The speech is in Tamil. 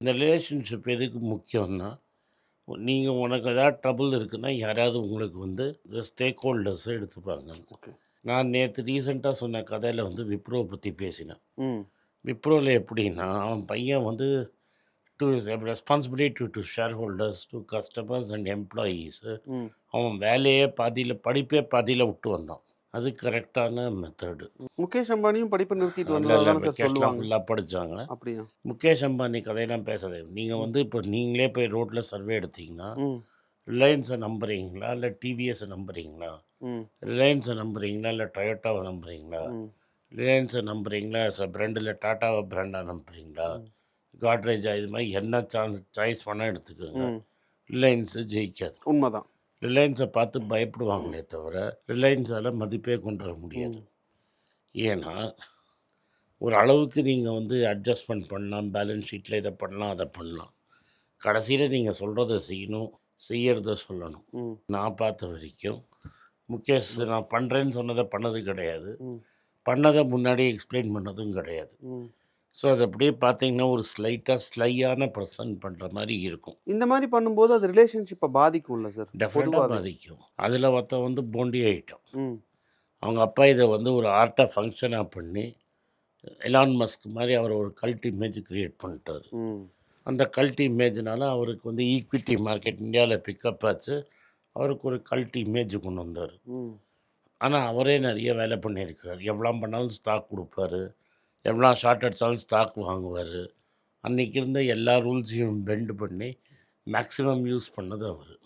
இந்த ரிலேஷன்ஷிப் எதுக்கு முக்கியம்னா, நீங்க உனக்கு ஏதாவது ட்ரபிள் இருக்குன்னா, யாராவது உங்களுக்கு வந்து இந்த ஸ்டேக் ஹோல்டர்ஸ எடுத்துப்பாங்க. ஓகே. நான் நேத்து ரீசென்ட்டா சொன்ன கதையில வந்து விப்ரோ பத்தி பேசினேன். ம். விப்ரோல எப்படின்னா, அவன் பையன் வந்து to is responsibility to share holders, to customers and employees. ம். அவன் வேலையே பாதியில படிப்பே பாதியில விட்டு வந்தான். அது கரெக்டான மெத்தடு. முகேஷ் அம்பானியும் படிப்ப நிறுத்திட்டு இல்ல, வந்ததா இல்ல. தானே சார் வெக்கேஷன்லாம் சொல்லுவாங்க. ஃபுல்லா படிச்சாங்க. அப்படியா? முகேஷ் அம்பானி கதையெல்லாம் பேசாதீங்க. நீங்க ம். வந்து இப்போ நீங்களே போய் ரோட்ல சர்வே எடுத்தீங்கன்னா, ம். ரிலையன்ஸை நம்புறீங்களா? இல்ல டிவிஎஸை நம்புறீங்களா? ம். ரிலையன்ஸை நம்புறீங்களா? இல்ல டொயோட்டாவை நம்புறீங்களா? ம். ரிலையன்ஸை நம்புறீங்களா? ஆஸ் அ பிராண்ட் இல்ல டாட்டாவை பிராண்டா நம்புறீங்களா? ம். காட்ரேஜா இது மாரி என்ன சாய்ஸ் வேணா எடுத்துக்கோங்க. ம். ரிலையன்ஸ் ஜெயிக்காது. உண்மதான். ரிலையன்ஸை பார்த்து பயப்படுவாங்களே தவிர, ரிலையன்ஸால மதிப்பே கொண்டு வர முடியாது. ம். ஏன்னா, ஒரு அளவுக்கு நீங்க வந்து அட்ஜஸ்ட்மென்ட் பண்ணலாம். பேலன்ஸ் ஷீட்ல இத பண்ணலாம், அத பண்ணலாம். கடைசியில நீங்க சொல்றத செய்யணும், செய்யறத சொல்லணும். ம். நான் பார்த்த வரைக்கும், முகேஷ் நான் பண்றேன்னு சொன்னத பண்ணது கிடையாது. ம். பண்ணத முன்னாடியே எக்ஸ்ப்ளைன் பண்ணதும் கிடையாது. ம். ஸோ, அது அப்படியே பார்த்தீங்கன்னா, ஒரு ஸ்லையான பெர்சன் பண்ற மாரி இருக்கும். இந்த மாரி பண்ணும்போது அது ரிலேஷன்ஷிப்ப பாதிக்கும்ல சார்? டெஃபினட்டா பொதுவாவே. பாதிக்கும். அதில ஒருத்தன் வந்து போண்டி ஆயிட்டான். ம். அவங்க அப்பா இத வந்து ஒரு ஆர்ட்டா ஃபங்ஷனா பண்ணி, எலான் மஸ்க் மாரி அவர் ஒரு கல்ட் இமேஜ் கிரியேட் பண்ணிட்டாரு. ம். அந்த கல்ட் இமேஜ்னால அவருக்கு வந்து ஈக்விட்டி மார்க்கெட் இந்தியாவில பிக்கப் ஆச்சு. அவருக்கு ஒரு கல்ட் இமேஜ் கொண்டு வந்தாரு. ம். ஆனா, அவரே நெறைய வேலை பண்ணியிருக்கிறாரு. எவ்வளோ பண்ணாலும் ஸ்டாக் குடுப்பாரு. எவ்வளோ ஷார்ட் அடிச்சாலும் ஸ்டாக் வாங்குவாரு. அன்னைக்கு இருந்த எல்லா ரூல்ஸையும் பெண்ட் பண்ணி மேக்ஸிமம் யூஸ் பண்ணது அவரு.